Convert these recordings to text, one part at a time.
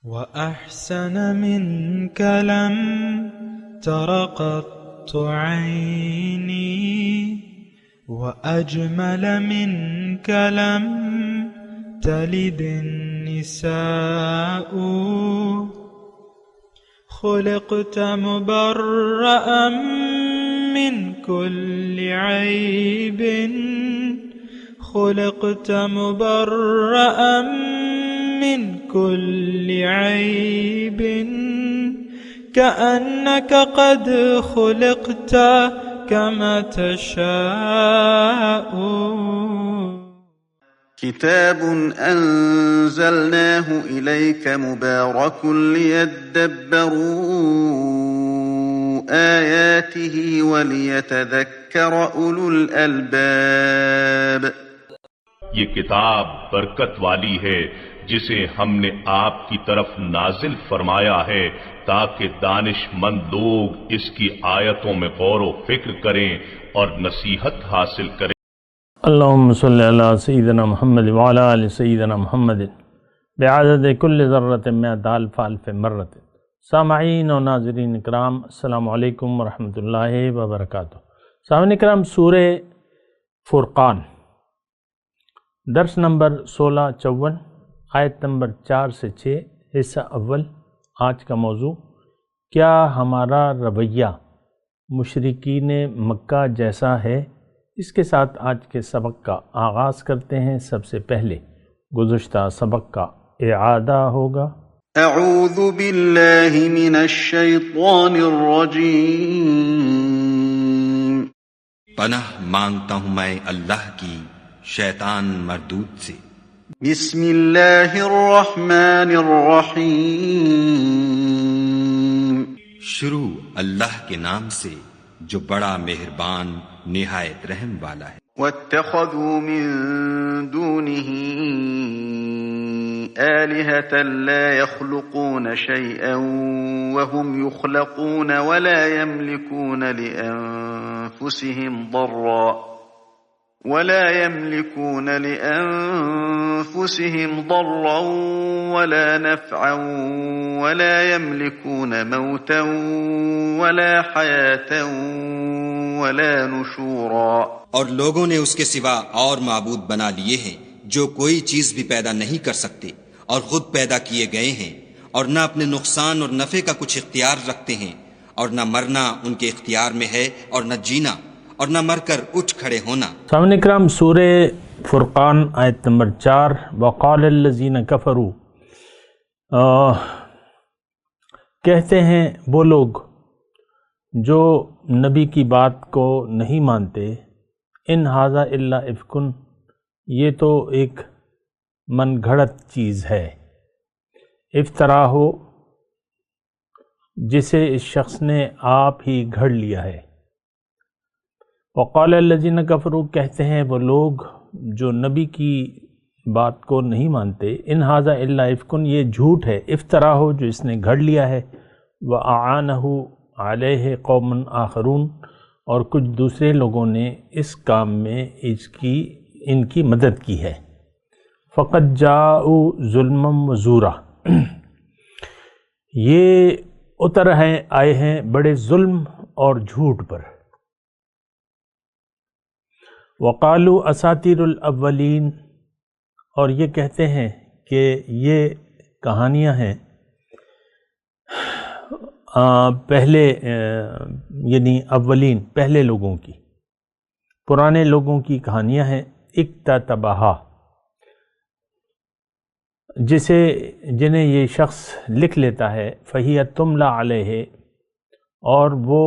وأحسن منك لم تر قط عيني، وأجمل منك لم تلد النساء. خلقت مبرأ من كل عيب، خلقت مبرأ من كل عيب، كأنك قد خلقت كما تشاء. كتاب أنزلناه إليك مبارك ليدبروا آياته وليتذكر أولو الألباب. یہ کتاب برکت والی ہے جسے ہم نے آپ کی طرف نازل فرمایا ہے تاکہ دانش مند لوگ اس کی آیتوں میں غور و فکر کریں اور نصیحت حاصل کریں۔ اللہم صلی علی سیدنا محمد وعلی آل سیدنا محمد بعدد کل ذرۃ مئۃ الف الف مرۃ۔ سامعین و ناظرین اکرام، السلام علیکم ورحمۃ اللہ وبرکاتہ۔ سامعین اکرام، سورہ فرقان درس نمبر 1654، آیت نمبر 4 سے 6، حصہ اول۔ آج کا موضوع، کیا ہمارا رویہ مشرکین مکہ جیسا ہے؟ اس کے ساتھ آج کے سبق کا آغاز کرتے ہیں۔ سب سے پہلے گزشتہ سبق کا اعادہ ہوگا۔ اعوذ باللہ من الشیطان الرجیم۔ پناہ مانگتا ہوں میں اللہ کی شیطان مردود سے۔ بسم اللہ الرحمن الرحیم۔ شروع اللہ کے نام سے جو بڑا مہربان نہایت رحم والا ہے۔ واتخذوا من دونه آلهة لا يخلقون شيئا وهم يخلقون ولا يملكون لأنفسهم ضرا ولا نفعا ولا يملكون موتا ولا حياة ولا نشورا۔ اور لوگوں نے اس کے سوا اور معبود بنا لیے ہیں جو کوئی چیز بھی پیدا نہیں کر سکتے اور خود پیدا کیے گئے ہیں، اور نہ اپنے نقصان اور نفع کا کچھ اختیار رکھتے ہیں، اور نہ مرنا ان کے اختیار میں ہے اور نہ جینا، اور نہ مر کر اٹھ کھڑے ہونا۔ سامعین اکرام، سورہ فرقان آیت نمبر 4۔ وقال الذین کفروا، کہتے ہیں وہ لوگ جو نبی کی بات کو نہیں مانتے، ان ھذا الا افک، یہ تو ایک من گھڑت چیز ہے، افطرا ہو جسے اس شخص نے آپ ہی گھڑ لیا ہے۔ وقال الذین کفروا، کہتے ہیں وہ لوگ جو نبی کی بات کو نہیں مانتے، ان ھذا الا افک، یہ جھوٹ ہے، افطرا ہو جو اس نے گھڑ لیا ہے، وَأَعَانَهُ عَلَيْهِ قَوْمٌ آخَرُونَ، اور کچھ دوسرے لوگوں نے اس کام میں ان کی مدد کی ہے۔ فَقَدْ جَاءُوا ظُلْمًا وَزُورًا، یہ آئے ہیں بڑے ظلم اور جھوٹ پر۔ وَقَالُوا أَسَاطِيرُ الْأَوَّلِينَ، اور یہ کہتے ہیں کہ یہ کہانیاں ہیں پہلے یعنی اولین، پہلے لوگوں کی، پرانے لوگوں کی کہانیاں ہیں۔ اکتتبہا، جنہیں یہ شخص لکھ لیتا ہے، فہی تملی علیہ، اور وہ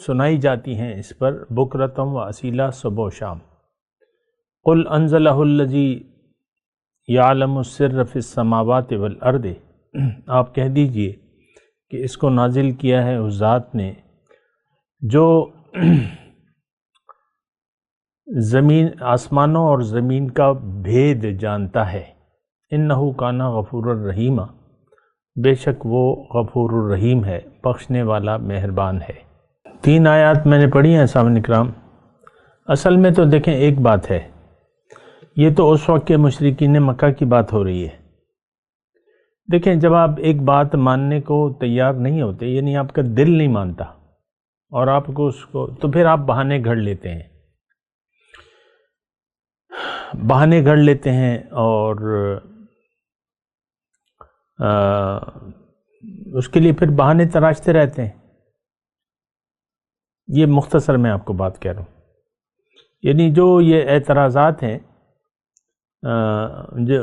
سنائی جاتی ہیں اس پر بکرتم و اصیلا، صبح و شام۔ قل انزلہ الذی یعلم السر فی السماوات والارض، آپ کہہ دیجئے کہ اس کو نازل کیا ہے اس ذات نے جو زمین، آسمانوں اور زمین کا بھید جانتا ہے۔ انہ کان غفور الرحیم، بے شک وہ غفور الرحیم ہے، بخشنے والا مہربان ہے۔ 3 آیات میں نے پڑھی ہیں سامعین اکرام۔ اصل میں تو دیکھیں ایک بات ہے، یہ تو اس وقت کے مشرکین مکہ کی بات ہو رہی ہے دیکھیں جب آپ ایک بات ماننے کو تیار نہیں ہوتے، یعنی آپ کا دل نہیں مانتا اور آپ کو اس کو، تو پھر آپ بہانے گھڑ لیتے ہیں، بہانے گھڑ لیتے ہیں اور اس کے لیے پھر بہانے تراشتے رہتے ہیں۔ یہ مختصر میں آپ کو بات کہہ رہا ہوں، یعنی جو یہ اعتراضات ہیں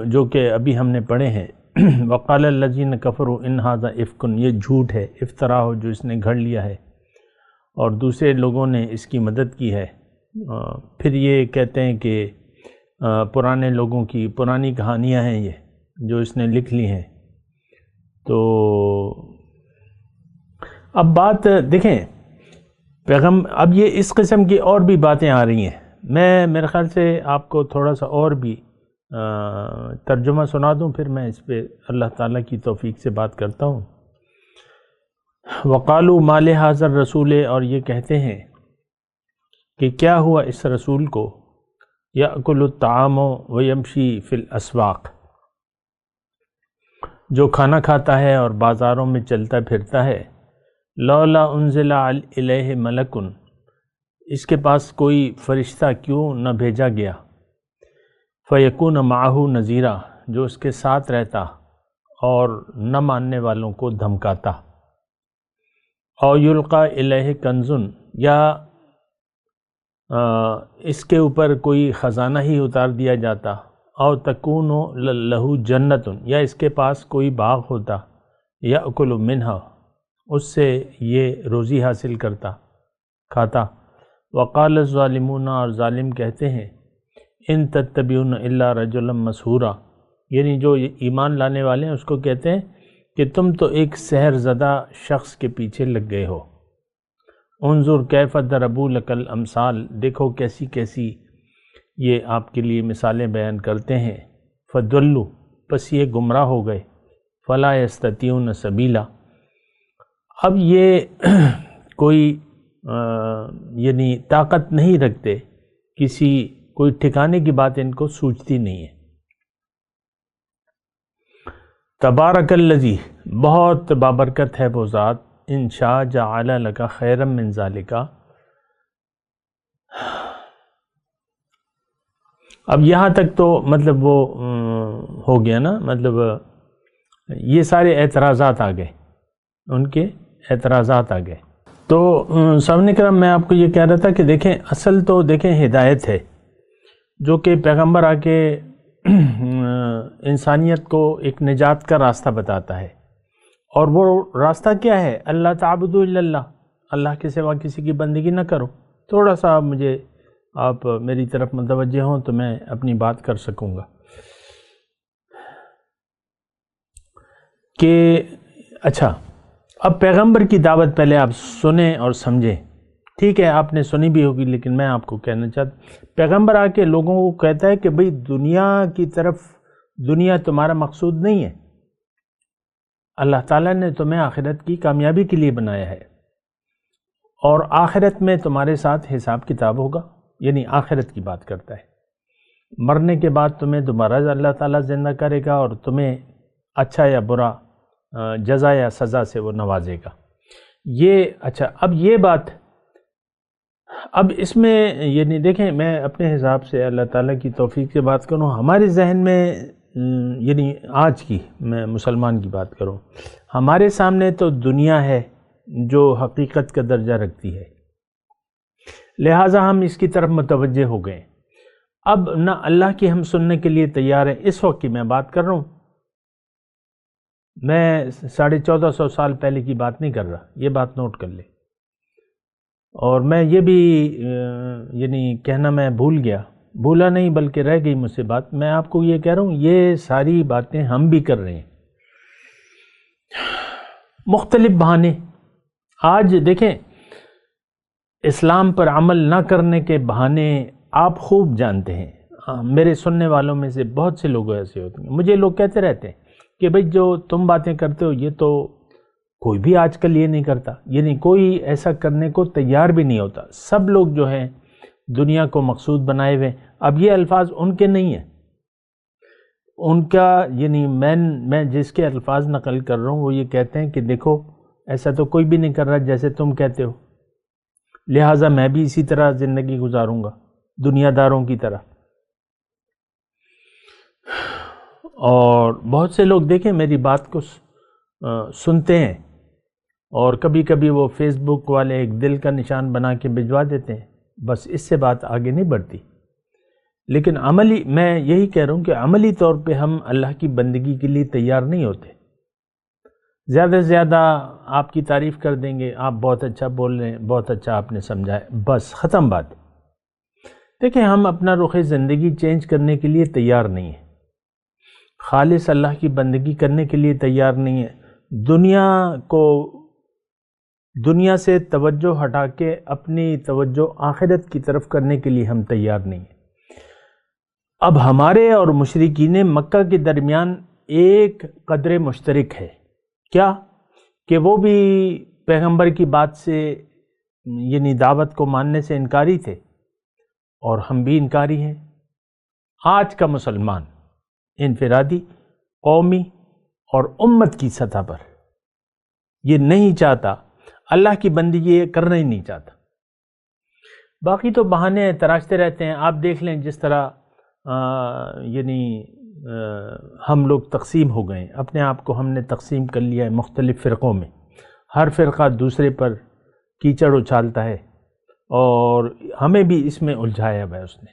جو کہ ابھی ہم نے پڑھے ہیں، وقال الذین کفروا ان ھذا افک، یہ جھوٹ ہے، افطرا ہو جو اس نے گھڑ لیا ہے اور دوسرے لوگوں نے اس کی مدد کی ہے۔ پھر یہ کہتے ہیں کہ پرانے لوگوں کی پرانی کہانیاں ہیں یہ جو اس نے لکھ لی ہیں۔ تو اب بات دیکھیں اب یہ اس قسم کی اور بھی باتیں آ رہی ہیں، میں میرے خیال سے آپ کو تھوڑا سا اور بھی ترجمہ سنا دوں، پھر میں اس پہ اللہ تعالیٰ کی توفیق سے بات کرتا ہوں۔ وقالوا ما لهذا الرسول، اور یہ کہتے ہیں کہ کیا ہوا اس رسول کو، یأکل الطعام ویمشی فی الاسواق، جو کھانا کھاتا ہے اور بازاروں میں چلتا پھرتا ہے، لولا انزل الیہ ملک، اس کے پاس کوئی فرشتہ کیوں نہ بھیجا گیا، فیکون معہ نذیرا، جو اس کے ساتھ رہتا اور نہ ماننے والوں کو دھمکاتا، او یلقا الیہ کنز، یا اس کے اوپر کوئی خزانہ ہی اتار دیا جاتا، او تکون لہ جنت، یا اس کے پاس کوئی باغ ہوتا، یأکل منہا، اس سے یہ روزی حاصل کرتا کھاتا۔ وقال الظالمون، اور ظالم کہتے ہیں، ان تتبعون الا رجلا مسحورا، یعنی جو ایمان لانے والے ہیں اس کو کہتے ہیں کہ تم تو ایک سحر زدہ شخص کے پیچھے لگ گئے ہو۔ انظر کیف ضربوا لک الامثال، دیکھو کیسی کیسی یہ آپ کے لیے مثالیں بیان کرتے ہیں، فضلوا، پس یہ گمراہ ہو گئے، فلا یستطیعون سبیلا، اب یہ کوئی یعنی طاقت نہیں رکھتے، کوئی ٹھکانے کی بات ان کو سوچتی نہیں ہے۔ تبارک الذی، بہت بابرکت ہے وہ ذات، ان شاء جعل لک خیرا من ذالک، اب یہاں تک تو مطلب وہ ہو گیا نا، مطلب یہ سارے اعتراضات آ گئے، ان کے اعتراضات آ گئے۔ تو سامعین کرام، میں آپ کو یہ کہہ رہا تھا کہ دیکھیں اصل تو دیکھیں ہدایت ہے، جو کہ پیغمبر آ کے انسانیت کو ایک نجات کا راستہ بتاتا ہے، اور وہ راستہ کیا ہے؟ اللہ تعبدوا الا اللہ، اللہ کے سوا کسی کی بندگی نہ کرو۔ تھوڑا سا آپ میری طرف متوجہ ہوں تو میں اپنی بات کر سکوں گا کہ اچھا، اب پیغمبر کی دعوت پہلے آپ سنیں اور سمجھیں، ٹھیک ہے آپ نے سنی بھی ہوگی، لیکن میں آپ کو کہنا چاہتا، پیغمبر آ کے لوگوں کو کہتا ہے کہ بھئی دنیا کی طرف، دنیا تمہارا مقصود نہیں ہے، اللہ تعالیٰ نے تمہیں آخرت کی کامیابی کے لیے بنایا ہے، اور آخرت میں تمہارے ساتھ حساب کتاب ہوگا، یعنی آخرت کی بات کرتا ہے، مرنے کے بعد تمہیں دوبارہ اللہ تعالیٰ زندہ کرے گا اور تمہیں اچھا یا برا جزا یا سزا سے وہ نوازے گا۔ یہ اچھا، اب یہ بات، اب اس میں یعنی دیکھیں، میں اپنے حساب سے اللہ تعالیٰ کی توفیق سے بات کروں، ہمارے ذہن میں یعنی آج کی، میں مسلمان کی بات کروں، ہمارے سامنے تو دنیا ہے جو حقیقت کا درجہ رکھتی ہے، لہٰذا ہم اس کی طرف متوجہ ہو گئے، اب نہ اللہ کی ہم سننے کے لیے تیار ہیں۔ اس وقت کی میں بات کر رہا ہوں، میں 1450 سال پہلے کی بات نہیں کر رہا، یہ بات نوٹ کر لیں، اور میں یہ بھی یعنی کہنا میں بھولا نہیں بلکہ رہ گئی مجھ سے بات، میں آپ کو یہ کہہ رہا ہوں یہ ساری باتیں ہم بھی کر رہے ہیں، مختلف بہانے۔ آج دیکھیں اسلام پر عمل نہ کرنے کے بہانے آپ خوب جانتے ہیں، میرے سننے والوں میں سے بہت سے لوگ ایسے ہوتے ہیں، مجھے لوگ کہتے رہتے ہیں کہ بھئی جو تم باتیں کرتے ہو یہ تو کوئی بھی آج کل یہ نہیں کرتا، یعنی کوئی ایسا کرنے کو تیار بھی نہیں ہوتا، سب لوگ جو ہیں دنیا کو مقصود بنائے ہوئے۔ اب یہ الفاظ ان کے نہیں ہیں، ان کا یعنی میں جس کے الفاظ نقل کر رہا ہوں وہ یہ کہتے ہیں کہ دیکھو ایسا تو کوئی بھی نہیں کر رہا جیسے تم کہتے ہو، لہٰذا میں بھی اسی طرح زندگی گزاروں گا دنیا داروں کی طرح۔ اور بہت سے لوگ دیکھیں میری بات کو سنتے ہیں اور کبھی کبھی وہ فیس بک والے ایک دل کا نشان بنا کے بھجوا دیتے ہیں، بس اس سے بات آگے نہیں بڑھتی۔ لیکن عملی میں یہی کہہ رہا ہوں کہ عملی طور پہ ہم اللہ کی بندگی کے لیے تیار نہیں ہوتے۔ زیادہ سے زیادہ آپ کی تعریف کر دیں گے، آپ بہت اچھا بول رہے ہیں، بہت اچھا آپ نے سمجھایا، بس ختم بات۔ دیکھیں ہم اپنا رخ زندگی چینج کرنے کے لیے تیار نہیں ہیں، خالص اللہ کی بندگی کرنے کے لیے تیار نہیں ہیں، دنیا سے توجہ ہٹا کے اپنی توجہ آخرت کی طرف کرنے کے لیے ہم تیار نہیں ہیں۔ اب ہمارے اور مشرکین مکہ کے درمیان ایک قدر مشترک ہے، کیا کہ وہ بھی پیغمبر کی بات سے یعنی دعوت کو ماننے سے انکاری تھے اور ہم بھی انکاری ہیں۔ آج کا مسلمان انفرادی، قومی اور امت کی سطح پر یہ نہیں چاہتا، اللہ کی بندگی یہ کرنا ہی نہیں چاہتا۔ باقی تو بہانے تراشتے رہتے ہیں۔ آپ دیکھ لیں جس طرح ہم لوگ تقسیم ہو گئے، اپنے آپ کو ہم نے تقسیم کر لیا ہے مختلف فرقوں میں، ہر فرقہ دوسرے پر کیچڑ اچھالتا ہے اور ہمیں بھی اس میں الجھایا ہوا ہے اس نے،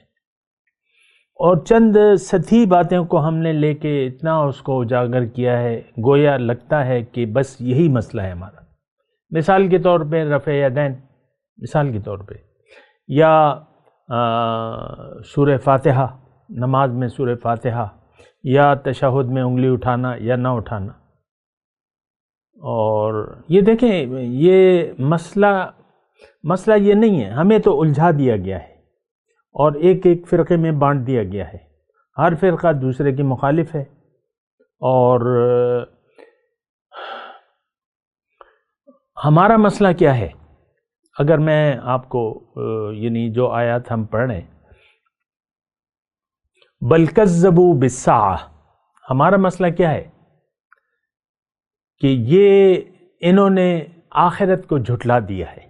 اور چند سطحی باتوں کو ہم نے لے کے اتنا اس کو اجاگر کیا ہے، گویا لگتا ہے کہ بس یہی مسئلہ ہے ہمارا۔ مثال کے طور پہ رفع یدین، مثال کے طور پہ، یا سورہ فاتحہ، نماز میں سورہ فاتحہ، یا تشہد میں انگلی اٹھانا یا نہ اٹھانا۔ اور یہ دیکھیں یہ مسئلہ یہ نہیں ہے، ہمیں تو الجھا دیا گیا ہے اور ایک ایک فرقے میں بانٹ دیا گیا ہے، ہر فرقہ دوسرے کے مخالف ہے۔ اور ہمارا مسئلہ کیا ہے؟ اگر میں آپ کو یعنی جو آیات ہم پڑھ رہے ہیں، بل کذبوا بالساعہ، ہمارا مسئلہ کیا ہے کہ یہ انہوں نے آخرت کو جھٹلا دیا ہے۔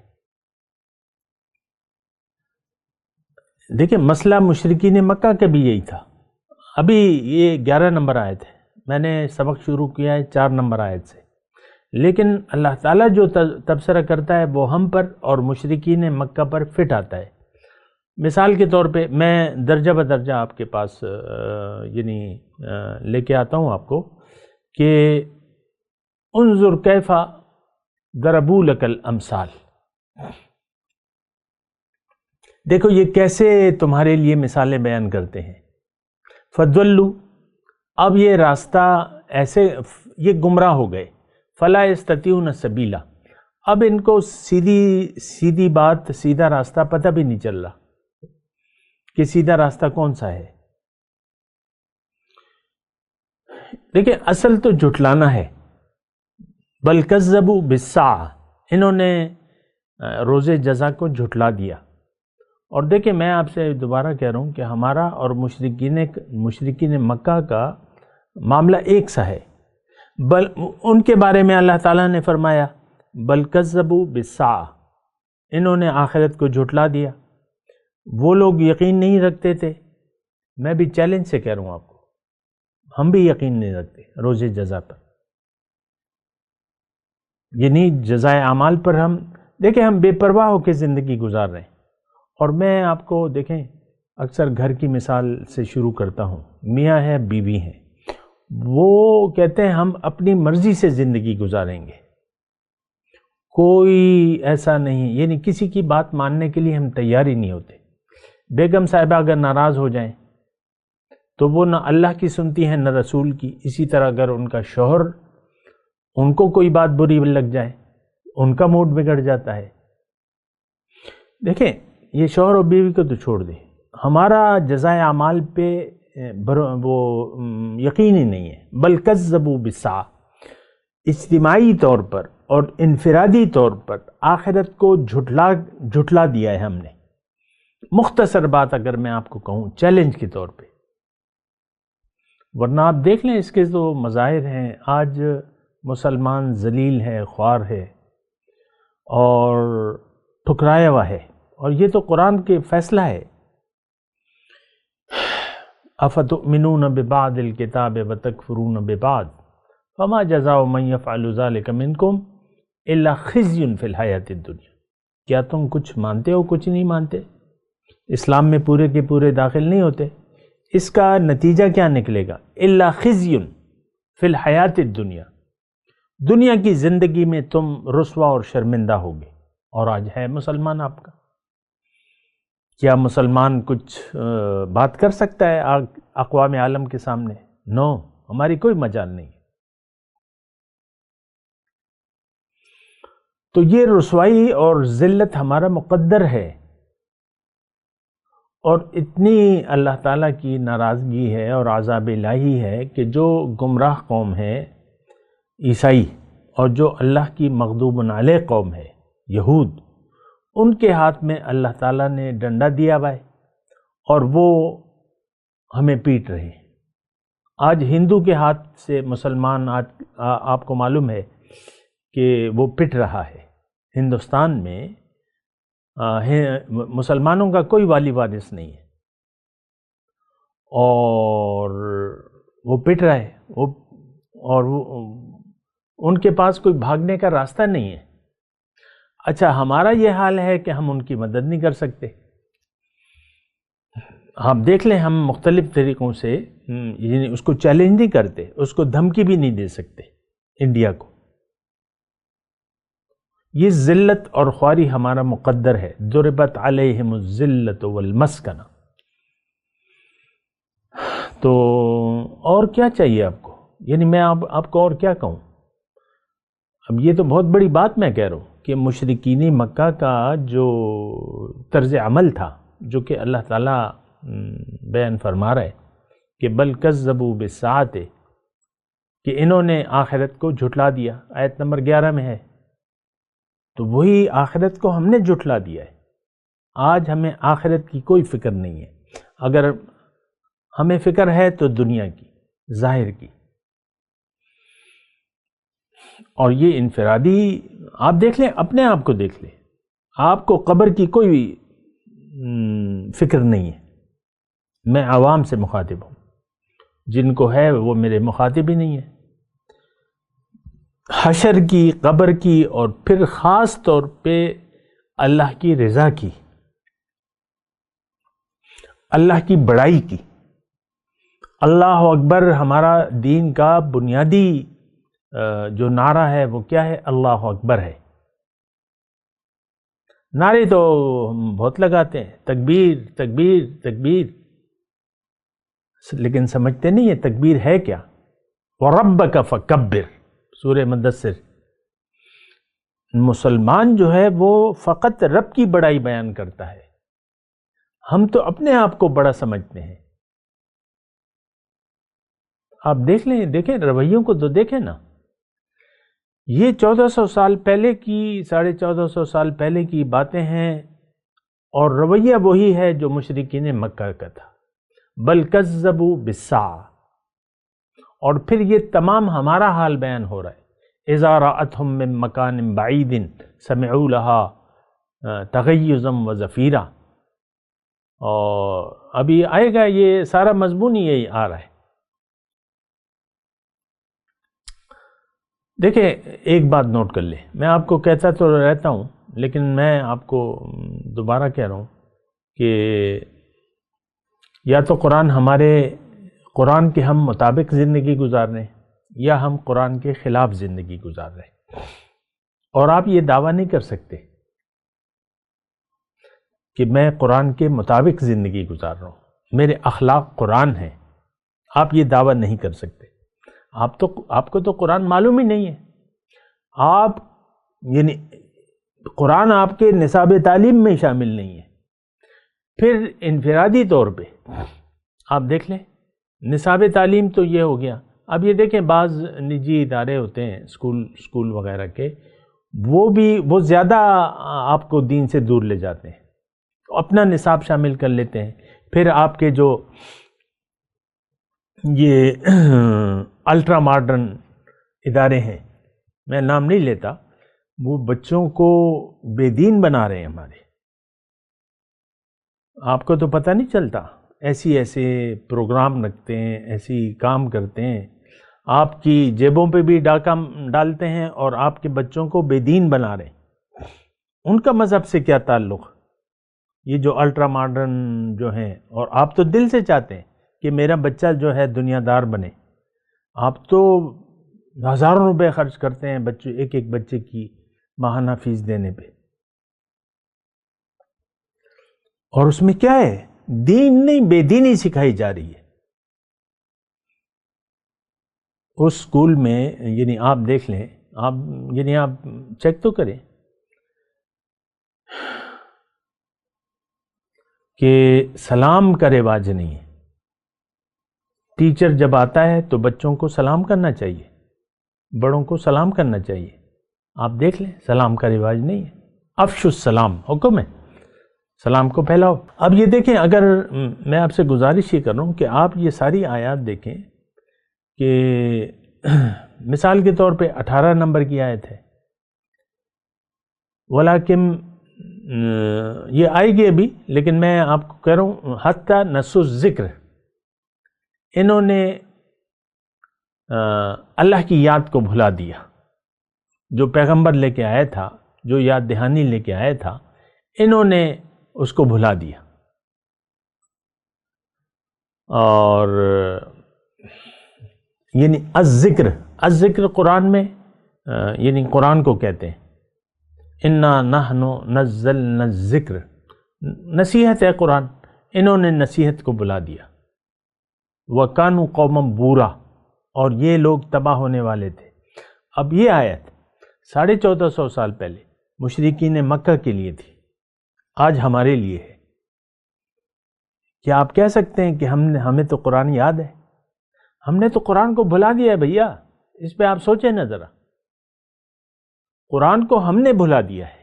دیکھیں مسئلہ مشرکین مکہ کا بھی یہی تھا۔ ابھی یہ 11 نمبر آیت ہے، میں نے سبق شروع کیا ہے 4 نمبر آیت سے، لیکن اللہ تعالیٰ جو تبصرہ کرتا ہے وہ ہم پر اور مشرکین مکہ پر فٹ آتا ہے۔ مثال کے طور پہ میں درجہ بدرجہ آپ کے پاس یعنی لے کے آتا ہوں آپ کو کہ انظر کیف ضربوا لک الامثال، دیکھو یہ کیسے تمہارے لیے مثالیں بیان کرتے ہیں۔ فضلوا، اب یہ راستہ ایسے یہ گمراہ ہو گئے، فلا یستطیعون سبیلا، اب ان کو سیدھی بات، سیدھا راستہ پتہ بھی نہیں چل رہا کہ سیدھا راستہ کون سا ہے۔ دیکھیں اصل تو جھٹلانا ہے، بل کذبوا بالساعہ، انہوں نے روز جزا کو جھٹلا دیا۔ اور دیکھیں میں آپ سے دوبارہ کہہ رہا ہوں کہ ہمارا اور مشرکین مکہ کا معاملہ ایک سا ہے، بل ان کے بارے میں اللہ تعالیٰ نے فرمایا بل کذبوا بالساعہ، انہوں نے آخرت کو جھٹلا دیا۔ وہ لوگ یقین نہیں رکھتے تھے، میں بھی چیلنج سے کہہ رہا ہوں آپ کو، ہم بھی یقین نہیں رکھتے روز جزا پر، یعنی جزائے اعمال پر ہم دیکھیں ہم بے پرواہ ہو کے زندگی گزار رہے ہیں۔ اور میں آپ کو دیکھیں اکثر گھر کی مثال سے شروع کرتا ہوں، میاں ہے بیوی ہیں، وہ کہتے ہیں ہم اپنی مرضی سے زندگی گزاریں گے، کوئی ایسا نہیں، یعنی کسی کی بات ماننے کے لیے ہم تیار ہی نہیں ہوتے۔ بیگم صاحبہ اگر ناراض ہو جائیں تو وہ نہ اللہ کی سنتی ہیں نہ رسول کی، اسی طرح اگر ان کا شوہر، ان کو کوئی بات بری لگ جائے ان کا موڈ بگڑ جاتا ہے۔ دیکھیں یہ شوہر اور بیوی کو تو چھوڑ دیں، ہمارا جزائے اعمال پہ وہ یقین ہی نہیں ہے۔ بل کذبوا بالساعہ، اجتماعی طور پر اور انفرادی طور پر آخرت کو جھٹلا دیا ہے ہم نے۔ مختصر بات اگر میں آپ کو کہوں چیلنج کے طور پہ، ورنہ آپ دیکھ لیں اس کے جو مظاہر ہیں، آج مسلمان ذلیل ہے، خوار ہے اور ٹھکرایا ہوا ہے، اور یہ تو قرآن کے فیصلہ ہے۔ افتؤمنون ببعض الکتاب وتکفرون ببعض فما جزاء من یفعل ذلک منکم الا خزی فی الحیاۃ الدنیا۔ کیا تم کچھ مانتے ہو، کچھ نہیں مانتے؟ اسلام میں پورے کے پورے داخل نہیں ہوتے؟ اس کا نتیجہ کیا نکلے گا؟ الا خزی فی الحیاۃ الدنیا، دنیا کی زندگی میں تم رسوا اور شرمندہ ہوگے۔ اور آج ہے مسلمان آپ کا؟ کیا مسلمان کچھ بات کر سکتا ہے اقوام عالم کے سامنے؟ نو، ہماری کوئی مجال نہیں۔ تو یہ رسوائی اور ذلت ہمارا مقدر ہے، اور اتنی اللہ تعالیٰ کی ناراضگی ہے اور عذاب الہی ہے کہ جو گمراہ قوم ہے عیسائی، اور جو اللہ کی مغضوب علیہ قوم ہے یہود، ان کے ہاتھ میں اللہ تعالیٰ نے ڈنڈا دیا ہوا ہے اور وہ ہمیں پیٹ رہے ہیں۔ آج ہندو کے ہاتھ سے مسلمان، آج آپ کو معلوم ہے کہ وہ پٹ رہا ہے۔ ہندوستان میں مسلمانوں کا کوئی والی وارث نہیں ہے، اور وہ پٹ رہا ہے، اور ان کے پاس کوئی بھاگنے کا راستہ نہیں ہے۔ اچھا، ہمارا یہ حال ہے کہ ہم ان کی مدد نہیں کر سکتے۔ آپ دیکھ لیں، ہم مختلف طریقوں سے یعنی اس کو چیلنج نہیں کرتے، اس کو دھمکی بھی نہیں دے سکتے انڈیا کو۔ یہ ذلت اور خواری ہمارا مقدر ہے۔ ضربت علیہم الذلۃ والمسکنہ۔ تو اور کیا چاہیے آپ کو؟ یعنی میں آپ کو اور کیا کہوں؟ اب یہ تو بہت بڑی بات میں کہہ رہا ہوں کہ مشرکین مکہ کا جو طرز عمل تھا، جو کہ اللہ تعالیٰ بیان فرما رہا ہے کہ بل کذبوا بالساعۃ، کہ انہوں نے آخرت کو جھٹلا دیا، آیت نمبر 11 میں ہے۔ تو وہی آخرت کو ہم نے جھٹلا دیا ہے۔ آج ہمیں آخرت کی کوئی فکر نہیں ہے۔ اگر ہمیں فکر ہے تو دنیا کی، ظاہر کی۔ اور یہ انفرادی، آپ دیکھ لیں، اپنے آپ کو دیکھ لیں، آپ کو قبر کی کوئی فکر نہیں ہے۔ میں عوام سے مخاطب ہوں، جن کو ہے وہ میرے مخاطب ہی نہیں ہے۔ حشر کی، قبر کی، اور پھر خاص طور پہ اللہ کی رضا کی، اللہ کی بڑائی کی۔ اللہ اکبر ہمارا دین کا بنیادی جو نعرہ ہے وہ کیا ہے؟ اللہ اکبر ہے۔ نعرے تو ہم بہت لگاتے ہیں، تکبیر تکبیر تکبیر، لیکن سمجھتے نہیں ہے تکبیر ہے کیا۔ وَرَبَّكَ فَكَبِّرْ، سورہ مدثر۔ مسلمان جو ہے وہ فقط رب کی بڑائی بیان کرتا ہے، ہم تو اپنے آپ کو بڑا سمجھتے ہیں۔ آپ دیکھ لیں، دیکھیں رویوں کو تو دیکھیں نا۔ یہ 1400 سال پہلے کی، 1450 سال پہلے کی باتیں ہیں، اور رویہ وہی ہے جو مشرکین مکہ کا تھا۔ بل کذبوا بالساعۃ، اور پھر یہ تمام ہمارا حال بیان ہو رہا ہے۔ اذا رأتهم من مکان بعید سمعوا لها تغیظا وزفیرا، اور ابھی آئے گا، یہ سارا مضمون ہی یہی آ رہا ہے۔ دیکھیں، ایک بات نوٹ کر لیں، میں آپ کو کہتا تو رہتا ہوں، لیکن میں آپ کو دوبارہ کہہ رہا ہوں کہ یا تو قرآن کے ہم مطابق زندگی گزار رہے ہیں، یا ہم قرآن کے خلاف زندگی گزار رہے ہیں۔ اور آپ یہ دعویٰ نہیں کر سکتے کہ میں قرآن کے مطابق زندگی گزار رہا ہوں، میرے اخلاق قرآن ہیں، آپ یہ دعویٰ نہیں کر سکتے۔ آپ کو تو قرآن معلوم ہی نہیں ہے۔ آپ یعنی قرآن آپ کے نصاب تعلیم میں شامل نہیں ہے۔ پھر انفرادی طور پہ آپ دیکھ لیں، نصاب تعلیم تو یہ ہو گیا۔ اب یہ دیکھیں، بعض نجی ادارے ہوتے ہیں، اسکول وغیرہ کے، وہ زیادہ آپ کو دین سے دور لے جاتے ہیں، اپنا نصاب شامل کر لیتے ہیں۔ پھر آپ کے جو یہ الٹرا ماڈرن ادارے ہیں، میں نام نہیں لیتا، وہ بچوں کو بے دین بنا رہے ہیں ہمارے. آپ کو تو پتہ نہیں چلتا، ایسے پروگرام رکھتے ہیں، ایسی کام کرتے ہیں، آپ کی جیبوں پہ بھی ڈاکہ ڈالتے ہیں اور آپ کے بچوں کو بے دین بنا رہے ہیں. ان کا مذہب سے کیا تعلق؟ یہ جو الٹرا ماڈرن جو ہیں، اور آپ تو دل سے چاہتے ہیں کہ میرا بچہ جو ہے دنیا دار بنے. آپ تو ہزاروں روپے خرچ کرتے ہیں بچے، ایک بچے کی ماہانہ فیس دینے پہ، اور اس میں کیا ہے؟ دین نہیں، بے دینی سکھائی جا رہی ہے. اس اسکول میں یعنی آپ دیکھ لیں، آپ چیک تو کریں کہ سلام کا رواج نہیں ہے. ٹیچر جب آتا ہے تو بچوں کو سلام کرنا چاہیے، بڑوں کو سلام کرنا چاہیے. آپ دیکھ لیں سلام کا رواج نہیں ہے. افشوا السلام حکم ہے، سلام کو پھیلاؤ. اب یہ دیکھیں، اگر میں آپ سے گزارش یہ کر رہا ہوں کہ آپ یہ ساری آیات دیکھیں کہ مثال کے طور پہ 18 نمبر کی آیت ہے، ولیکن یہ آئے گی ابھی، لیکن میں آپ کو کہہ رہا ہوں حتی نسوا الذکر، انہوں نے اللہ کی یاد کو بھلا دیا. جو پیغمبر لے کے آیا تھا، جو یاد دہانی لے کے آیا تھا، انہوں نے اس کو بھلا دیا. اور یعنی الذکر قرآن میں یعنی قرآن کو کہتے ہیں، انا نحن نزلنا الذکر، نصیحت ہے قرآن. انہوں نے نصیحت کو بھلا دیا. وَكَانُوا قَوْمًا بُورًا، اور یہ لوگ تباہ ہونے والے تھے. اب یہ آیت 1450 سال پہلے مشرکین مکہ کے لیے تھی، آج ہمارے لیے ہے. کیا آپ کہہ سکتے ہیں کہ ہمیں تو قرآن یاد ہے؟ ہم نے تو قرآن کو بھلا دیا ہے بھیا. اس پہ آپ سوچیں نا ذرا، قرآن کو ہم نے بھلا دیا ہے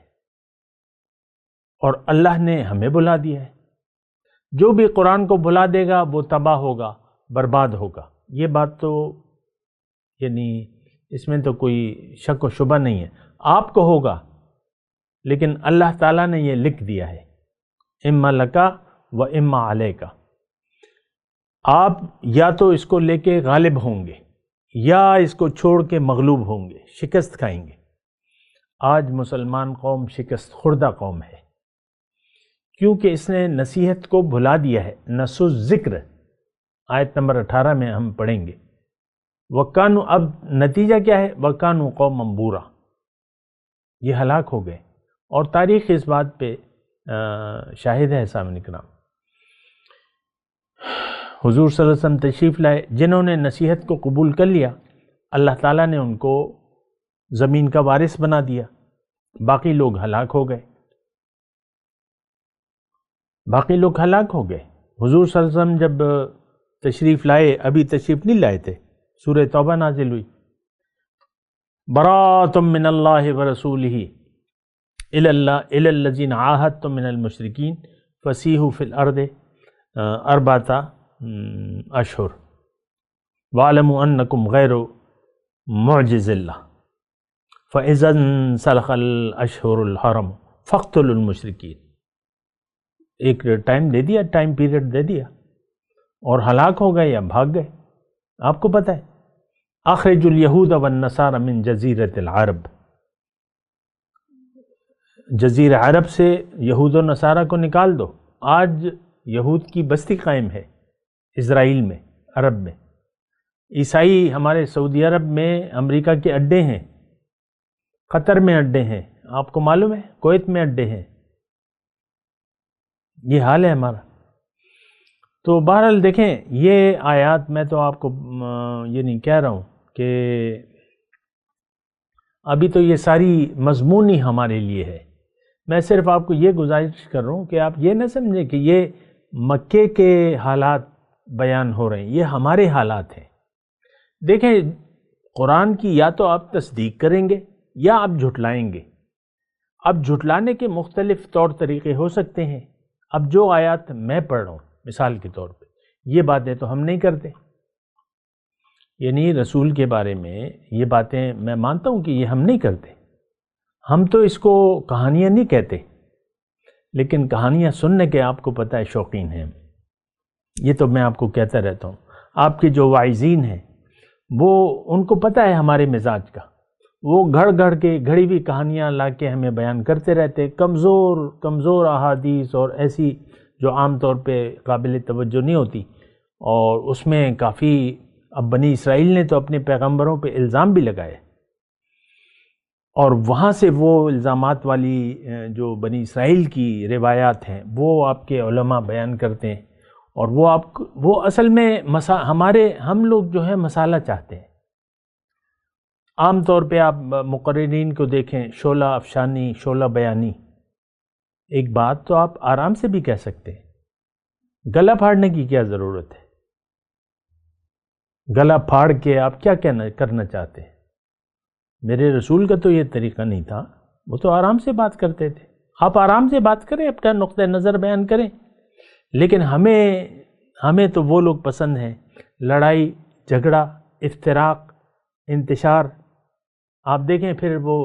اور اللہ نے ہمیں بھلا دیا ہے. جو بھی قرآن کو بھلا دے گا وہ تباہ ہوگا، برباد ہوگا. یہ بات تو یعنی اس میں تو کوئی شک و شبہ نہیں ہے. آپ کو ہوگا، لیکن اللہ تعالیٰ نے یہ لکھ دیا ہے، اما لکا و اما علیکا. آپ یا تو اس کو لے کے غالب ہوں گے یا اس کو چھوڑ کے مغلوب ہوں گے، شکست کھائیں گے. آج مسلمان قوم شکست خوردہ قوم ہے، کیونکہ اس نے نصیحت کو بھلا دیا ہے. نسوا الذکر آیت نمبر 18 میں ہم پڑھیں گے. وَكَانُوا، اب نتیجہ کیا ہے؟ وَكَانُوا قَوْمًا بُورًا، یہ ہلاک ہو گئے. اور تاریخ اس بات پہ شاہد ہے. سامعین کرام، حضور صلی اللہ علیہ وسلم تشریف لائے، جنہوں نے نصیحت کو قبول کر لیا، اللہ تعالیٰ نے ان کو زمین کا وارث بنا دیا. باقی لوگ ہلاک ہو گئے. حضور صلی اللہ علیہ وسلم جب تشریف لائے، ابھی تشریف نہیں لائے تھے، سورہ توبہ نازل ہوئی، براءۃ من اللہ ورسولہ الی الذین عاہدتم من المشرکین فسیحوا فی الارض اربعۃ اشہر واعلموا انکم غیر معجز اللہ فاذا انسلخ الاشہر الحرم فاقتلوا المشرکین. ایک ٹائم دے دیا، ٹائم پیریڈ دے دیا، اور ہلاک ہو گئے یا بھاگ گئے. آپ کو پتہ ہے اخرج الیہود والنصارى من جزیرۃ العرب، جزیرہ عرب سے یہود و نصارہ کو نکال دو. آج یہود کی بستی قائم ہے اسرائیل میں، عرب میں. عیسائی ہمارے سعودی عرب میں، امریکہ کے اڈے ہیں، قطر میں اڈے ہیں، آپ کو معلوم ہے، کویت میں اڈے ہیں. یہ حال ہے ہمارا. تو بہرحال دیکھیں، یہ آیات میں تو آپ کو یہ نہیں کہہ رہا ہوں کہ ابھی تو یہ ساری مضمون ہی ہمارے لیے ہے. میں صرف آپ کو یہ گزارش کر رہا ہوں کہ آپ یہ نہ سمجھیں کہ یہ مکے کے حالات بیان ہو رہے ہیں، یہ ہمارے حالات ہیں. دیکھیں، قرآن کی یا تو آپ تصدیق کریں گے یا آپ جھٹلائیں گے. اب جھٹلانے کے مختلف طور طریقے ہو سکتے ہیں. اب جو آیات میں پڑھ رہا ہوں مثال کے طور پہ، یہ باتیں تو ہم نہیں کرتے. یعنی رسول کے بارے میں یہ باتیں میں مانتا ہوں کہ یہ ہم نہیں کرتے، ہم تو اس کو کہانیاں نہیں کہتے، لیکن کہانیاں سننے کے آپ کو پتہ ہے شوقین ہیں، یہ تو میں آپ کو کہتا رہتا ہوں۔ آپ کے جو واعظین ہیں وہ ان کو پتہ ہے ہمارے مزاج کا، وہ گھڑ کے گھڑی ہوئی کہانیاں لا کے ہمیں بیان کرتے رہتے، کمزور احادیث اور ایسی جو عام طور پہ قابل توجہ نہیں ہوتی، اور اس میں کافی، اب بنی اسرائیل نے تو اپنے پیغمبروں پہ الزام بھی لگائے، اور وہاں سے وہ الزامات والی جو بنی اسرائیل کی روایات ہیں وہ آپ کے علماء بیان کرتے ہیں، اور وہ اصل میں ہم لوگ جو ہے مسالہ چاہتے ہیں۔ عام طور پہ آپ مقررین کو دیکھیں، شعلہ افشانی، شعلہ بیانی، ایک بات تو آپ آرام سے بھی کہہ سکتے ہیں، گلا پھاڑنے کی کیا ضرورت ہے؟ گلا پھاڑ کے آپ کیا کرنا چاہتے ہیں؟ میرے رسول کا تو یہ طریقہ نہیں تھا، وہ تو آرام سے بات کرتے تھے۔ آپ آرام سے بات کریں، اپنا نقطہ نظر بیان کریں، لیکن ہمیں تو وہ لوگ پسند ہیں، لڑائی جھگڑا، افتراق، انتشار۔ آپ دیکھیں پھر وہ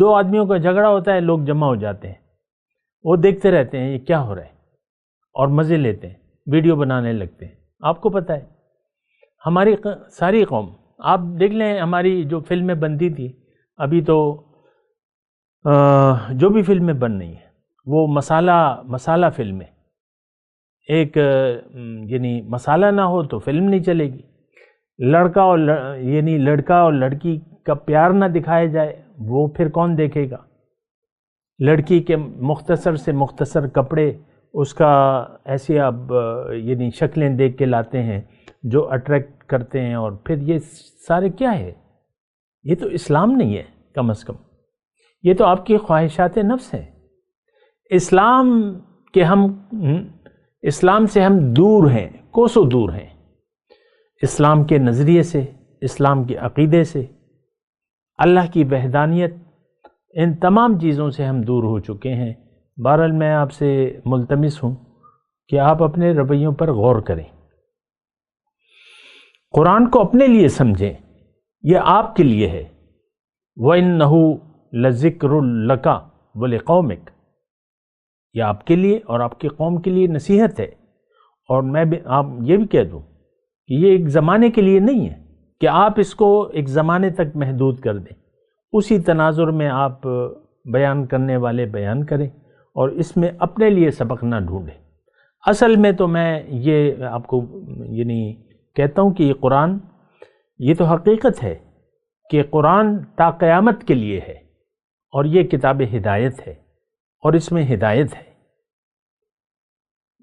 دو آدمیوں کا جھگڑا ہوتا ہے، لوگ جمع ہو جاتے ہیں، وہ دیکھتے رہتے ہیں یہ کیا ہو رہا ہے، اور مزے لیتے ہیں، ویڈیو بنانے لگتے ہیں۔ آپ کو پتہ ہے ہماری ساری قوم، آپ دیکھ لیں ہماری جو فلمیں بنتی تھی، ابھی تو جو بھی فلمیں بن رہی ہیں وہ مسالہ فلمیں، ایک یعنی مسالہ نہ ہو تو فلم نہیں چلے گی۔ لڑکا اور لڑکی کا پیار نہ دکھایا جائے، وہ پھر کون دیکھے گا؟ لڑکی کے مختصر سے مختصر کپڑے، اس کا ایسے آپ یعنی شکلیں دیکھ کے لاتے ہیں جو اٹریکٹ کرتے ہیں، اور پھر یہ سارے کیا ہے؟ یہ تو اسلام نہیں ہے، کم از کم یہ تو آپ کی خواہشات نفس ہیں۔ اسلام سے ہم دور ہیں، کوسوں دور ہیں، اسلام کے نظریے سے، اسلام کے عقیدے سے، اللہ کی وحدانیت، ان تمام چیزوں سے ہم دور ہو چکے ہیں۔ بہرحال میں آپ سے ملتمس ہوں کہ آپ اپنے رویوں پر غور کریں، قرآن کو اپنے لیے سمجھیں، یہ آپ کے لیے ہے۔ وَإِنَّهُ لَذِكْرٌ لَكَ وَلِقَوْمِكَ، یہ آپ کے لیے اور آپ کی قوم کے لیے نصیحت ہے۔ اور میں بھی آپ یہ بھی کہہ دوں کہ یہ ایک زمانے کے لیے نہیں ہے کہ آپ اس کو ایک زمانے تک محدود کر دیں، اسی تناظر میں آپ بیان کرنے والے بیان کریں، اور اس میں اپنے لیے سبق نہ ڈھونڈیں۔ اصل میں تو میں یہ آپ کو یعنی کہتا ہوں کہ یہ قرآن، یہ تو حقیقت ہے کہ قرآن تا قیامت کے لیے ہے، اور یہ کتاب ہدایت ہے، اور اس میں ہدایت ہے۔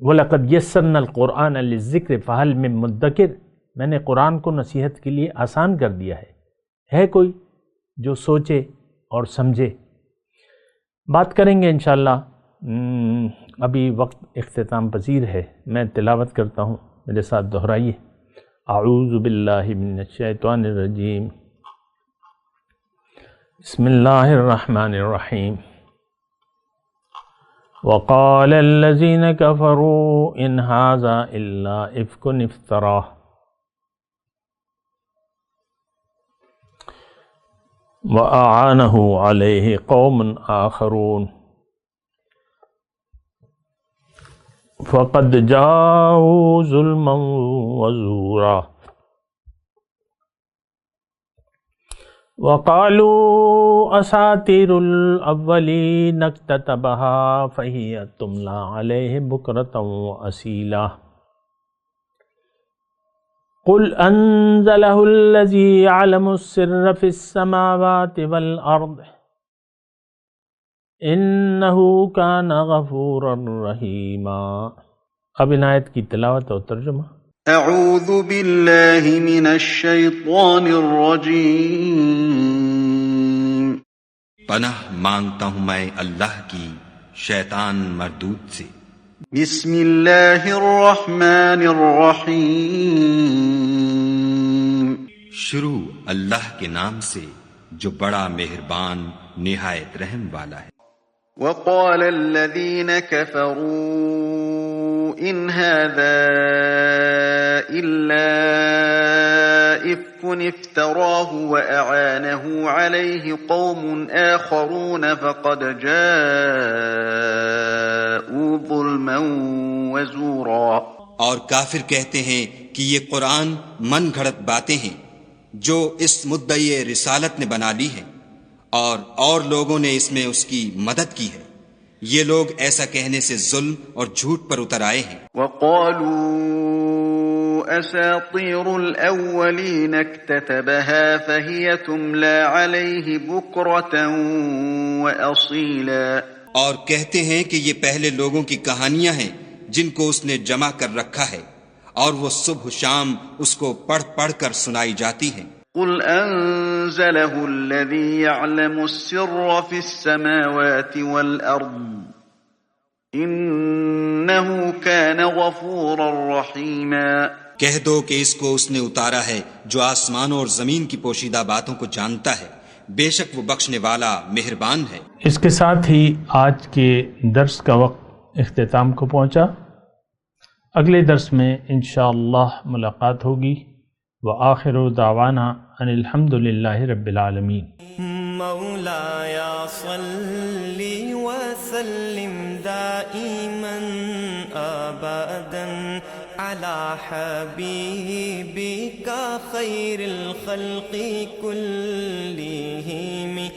وَلَقَدْ يَسَّرْنَا الْقُرْآنَ لِلذِّكْرِ فَهَلْ مِن مُدَّكِرٍ، میں نے قرآن کو نصیحت کے لیے آسان کر دیا ہے کوئی جو سوچے اور سمجھے؟ بات کریں گے انشاءاللہ۔ ابھی وقت اختتام پذیر ہے، میں تلاوت کرتا ہوں، میرے ساتھ دہرائیے۔ اعوذ باللہ من الشیطان الرجیم، بسم اللہ الرحمن الرحیم۔ وقال الذين كفروا إن هذا إلا إفك افتراه وأعانه عليه قوم آخرون فقد جاءوا ظلما وزورا وقالوا أساطير الأولين اكتتبها فهي تملى عليه بكرة وأصيلا قل أنزله الذي يعلم السر في السماوات والأرض إنه كان غفورا رحيما۔ اب ان آیت کی تلاوت اور ترجمہ۔ اعوذ باللہ من الشیطان الرجیم، پناہ مانگتا ہوں میں اللہ کی شیطان مردود سے۔ بسم اللہ الرحمن الرحیم، شروع اللہ کے نام سے جو بڑا مہربان نہایت رحم والا ہے۔ وقال الذين كفروا إن هذا إلا إفك افتراه وأعانه عليه قوم آخرون فقد جاءوا ظلما وزورا۔ اور کافر کہتے ہیں کہ یہ قرآن من گھڑت باتیں ہیں جو اس مدعی رسالت نے بنا لی ہیں، اور لوگوں نے اس میں اس کی مدد کی ہے۔ یہ لوگ ایسا کہنے سے ظلم اور جھوٹ پر اتر آئے ہیں۔ وقالوا أساطير الأولين اكتتبها فهي تملى عليه بكرة وأصيلا۔ اور کہتے ہیں کہ یہ پہلے لوگوں کی کہانیاں ہیں جن کو اس نے جمع کر رکھا ہے، اور وہ صبح و شام اس کو پڑھ پڑھ کر سنائی جاتی ہیں۔ قل أنزله الذي يعلم السر في السماوات والأرض إنه كان غفورا رحيما۔ کہہ دو کہ اس کو اس نے اتارا ہے جو آسمانوں اور زمین کی پوشیدہ باتوں کو جانتا ہے، بے شک وہ بخشنے والا مہربان ہے۔ اس کے ساتھ ہی آج کے درس کا وقت اختتام کو پہنچا۔ اگلے درس میں انشاءاللہ ملاقات ہوگی۔ وآخر دعوانا ان الحمد للہ رب العالمین۔ مولاي صل وسلم دائما أبدا على حبيبك خير الخلق كلهم